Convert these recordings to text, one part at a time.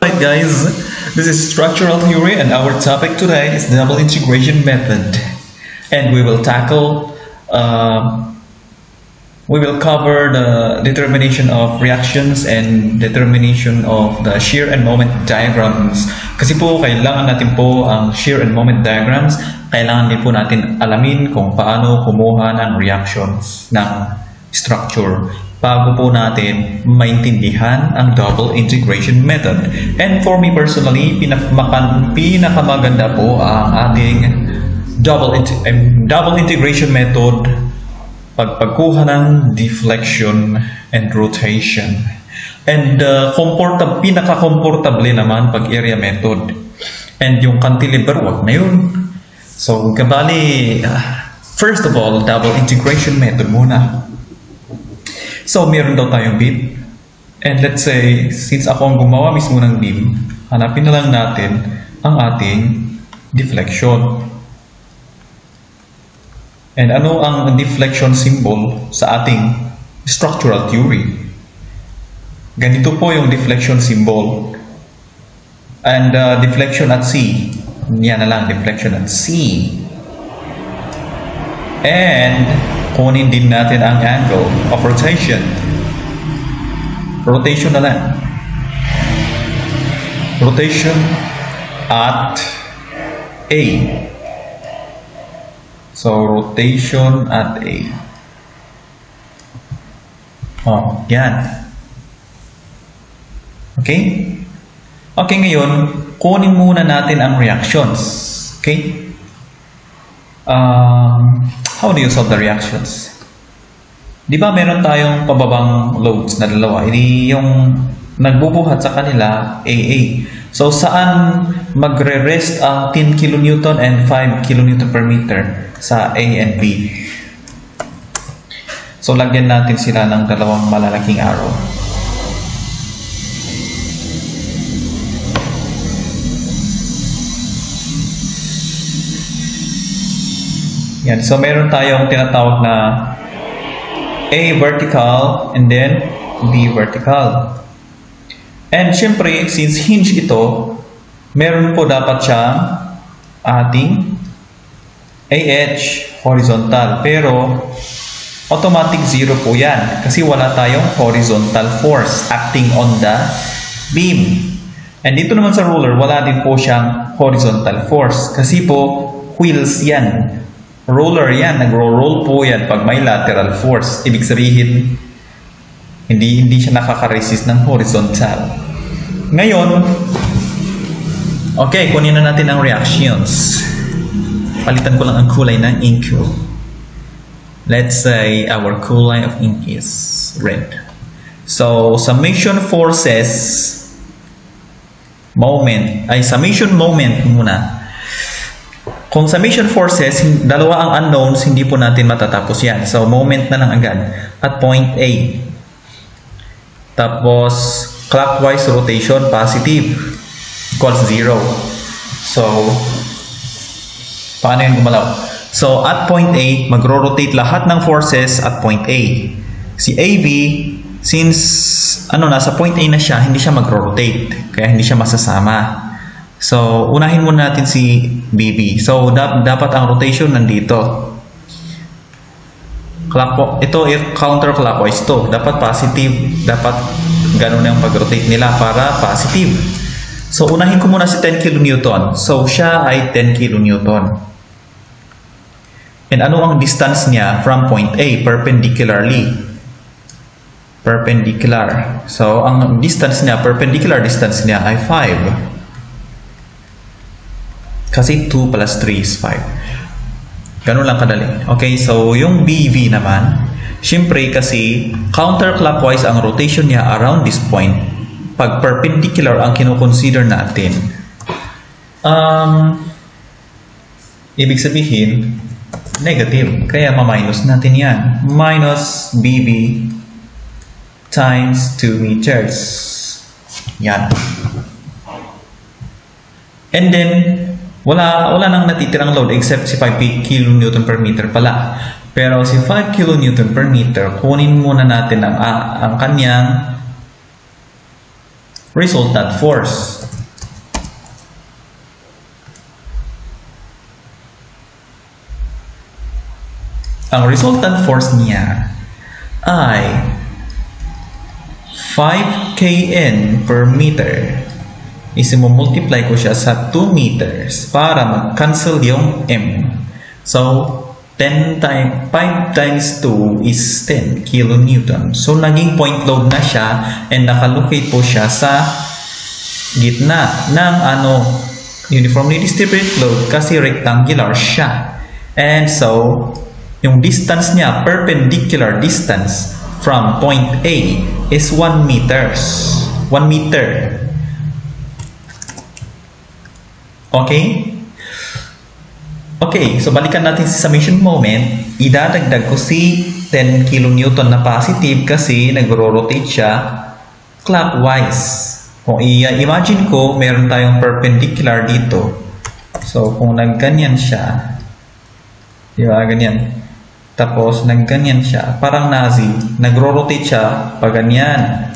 Hi guys, this is structural theory and our topic today is double integration method, and we will cover the determination of reactions and determination of the shear and moment diagrams. Kasi po kailangan natin po ang shear and moment diagrams, kailangan din po natin alamin kung paano kumuha ng reactions ng structure bago po natin maintindihan ang double integration method. And for me personally, pinakamaganda po ang ating double integration method pagkuha ng deflection and rotation. And pinaka-comfortable naman pag area method. And yung cantilever, wag na yun. So, first of all, double integration method muna. So, meron daw tayong beam. And let's say, since ako ang gumawa mismo ng beam, hanapin na lang natin ang ating deflection. And ano ang deflection symbol sa ating structural theory? Ganito po yung deflection symbol. And deflection at C. Yan na lang, deflection at C. And kunin din natin ang angle of rotation. Rotation na lang. Rotation at A. So, rotation at A. Oh, yan. Okay? Okay, ngayon, kunin muna natin ang reactions. Okay? How do you solve the reactions? Di ba meron tayong pababang loads na dalawa? Hindi yung nagbubuhat sa kanila, AA. So, saan magre-rest ang 10 kN and 5 kN per meter sa A and B? So, lagyan natin sila ng dalawang malalaking arrow. Yan. So, meron tayong tinatawag na A vertical and then B vertical. And syempre, since hinge ito, meron po dapat siyang ating AH horizontal. Pero, automatic zero po yan. Kasi wala tayong horizontal force acting on the beam. And dito naman sa ruler, wala din po siyang horizontal force. Kasi po, wheels yan. Roller yan, nagro-roll po yan pag may lateral force. Ibig sabihin, hindi siya nakaka-resist ng horizontal. Ngayon, okay, kunin na natin ang reactions. Palitan ko lang ang kulay ng ink. Let's say our kulay of ink is red. So, summation forces summation moment muna. Kung summation forces, dalawa ang unknowns, hindi po natin matatapos yan. So, moment na lang agad at point A. Tapos, clockwise rotation, positive, equals 0. So, paano yung gumalaw? So, at point A, magro-rotate lahat ng forces at point A. Si AB, since nasa point A na siya, hindi siya magro-rotate. Kaya hindi siya masasama. So, unahin muna natin si BB. So, dapat ang rotation nandito. Ito, counterclockwise to. Dapat positive. Dapat ganun yung pag-rotate nila para positive. So, unahin ko muna si 10 kN. So, siya ay 10 kN. And ano ang distance niya from point A? Perpendicularly. Perpendicular. So, ang distance niya, perpendicular distance niya ay 5. Kasi 2 plus 3 is 5. Ganun lang kadali. Okay, so yung BV naman, syempre kasi counterclockwise ang rotation niya around this point. Pag perpendicular ang kinoconsider natin, ibig sabihin, negative. Kaya ma-minus natin yan. Minus BV times 2 meters. Yan. And then, wala nang natitirang load except si 5 kN per meter pala. Pero si 5 kN per meter, kunin muna natin ang kanyang resultant force. Ang resultant force niya ay 5 kN per meter. Multiply ko siya sa 2 meters para mag-cancel yung M. So, 5 times 2 is 10 kilonewton. So, naging point load na siya and nakalocate po siya sa gitna ng uniformly distributed load kasi rectangular siya. And so, yung distance niya, perpendicular distance from point A is 1 meters. 1 meter. Okay? Okay, so balikan natin sa summation moment. Idadagdag ko si 10 kilonewton na positive kasi nagro-rotate siya clockwise. Kung i-imagine ko, meron tayong perpendicular dito. So, kung nagganyan siya, di ba, ganyan. Tapos, nagganyan siya. Parang Nazi. Nagro-rotate siya pag ganyan.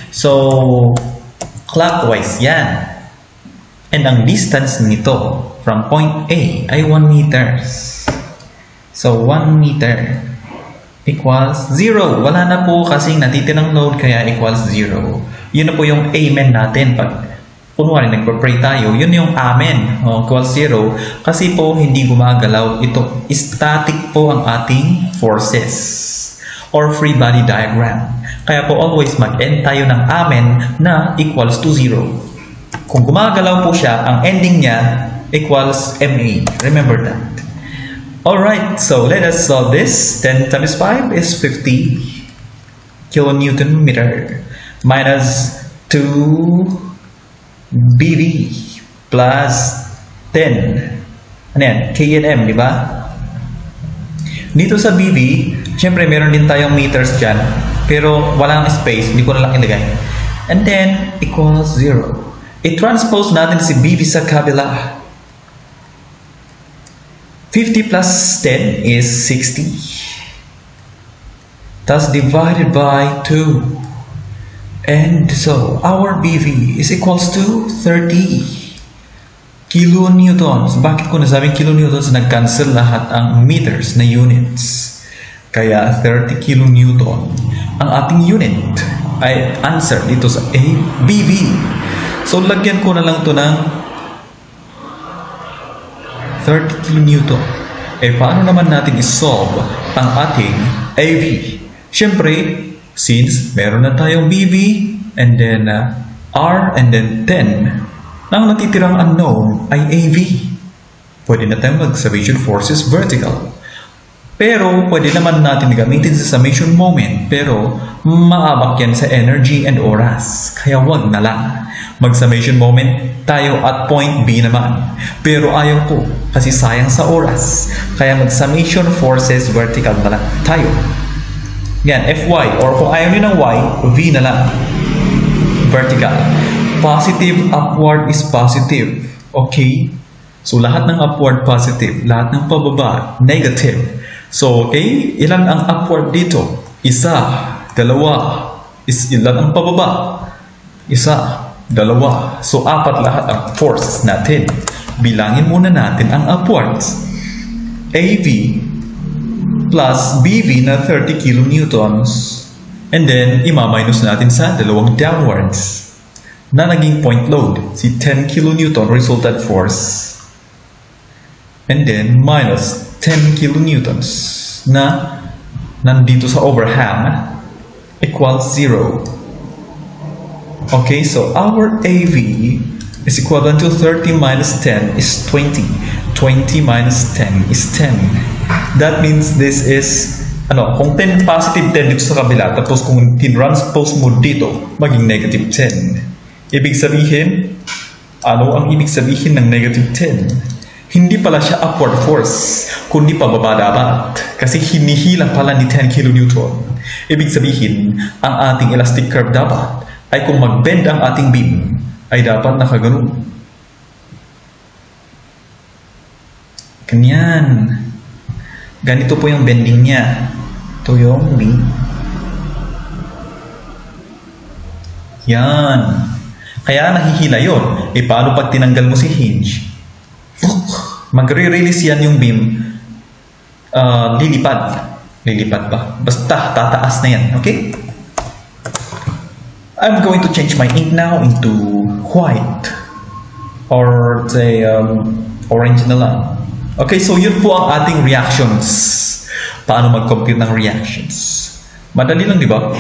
So, clockwise yan. And ang distance nito from point A ay 1 meters. So, 1 meter equals 0. Wala na po kasing natitirang load kaya equals 0. Yun na po yung amen natin. Pag kunwari nagpa-pray tayo, yun yung amen. Equals 0. Kasi po hindi gumagalaw. Ito, static po ang ating forces or free body diagram. Kaya po always mag-end tayo ng amen na equals to 0. Kung gumagalaw po siya, ang ending niya equals MA. Remember that. Alright, so let us solve this. 10 times 5 is 50 kilonewton meter minus 2 BV plus 10. Ano yan? K and M, di ba? Dito sa BV, syempre meron din tayong meters dyan. Pero walang space, hindi ko na lang ilagay. And then, equals 0. I-transpose natin si BV sa kabila. 50 plus 10 is 60. That's divided by 2. And so, our BV is equals to 30 kilonewtons. Bakit ko nasabing kilonewtons? Nag-cancel lahat ang meters na units. Kaya 30 kilonewton. Ang ating unit ay answer dito sa A, BV. So, lagyan ko na lang ito ng 30 kilonewton. Paano naman natin isolve ang ating AV? Siyempre, since meron na tayong BV, and then R, and then 10, ang natitirang unknown ay AV. Pwede na tayong mag-summation forces vertical. Pero, pwede naman natin gamitin sa summation moment. Pero, maabak yan sa energy and oras. Kaya wag na lang. Mag-summation moment tayo at point B naman. Pero ayaw ko kasi sayang sa oras. Kaya mag-summation forces vertical na lang tayo. Yan, Fy. Or kung ayaw nyo ng Y, V na lang. Vertical. Positive, upward is positive. Okay? So, lahat ng upward positive. Lahat ng pababa, negative. So, okay? Ilan ang upward dito? Isa, dalawa. Ilan ang pababa? Isa, dalawa. So, apat lahat ang forces natin. Bilangin muna natin ang upwards. AV plus BV na 30 kilonewtons. And then, ima-minus natin sa dalawang downwards na naging point load. Si 10 kilonewton resultant force. And then, minus 10 kilonewtons na nandito sa overhang equals 0. Okay, so our AV is equivalent to 30 minus 10 is 20. 20 minus 10 is 10. That means this is, kung 10 positive 10 dito sa kabila, tapos kung tinranspose mo dito, maging negative 10. Ibig sabihin, ano ang ibig sabihin ng negative 10? Hindi pala siya upward force, kundi pababa dapat. Kasi hinihila pala ni 10 kilonewton. Ibig sabihin, ang ating elastic curve dapat ay kung mag-bend ang ating beam, ay dapat nakaganon. Ganyan. Ganito po yung bending niya. Ito yung beam. Yan. Kaya nahihila yun. Paano pag tinanggal mo si hinge? Magre-release yan yung beam. Lilipad. Lilipad pa. Basta, tataas na yan. Okay? I'm going to change my ink now into white. Or say, orange na lang. Okay, so yun po ang ating reactions. Paano mag-compute ng reactions? Madali lang, di ba?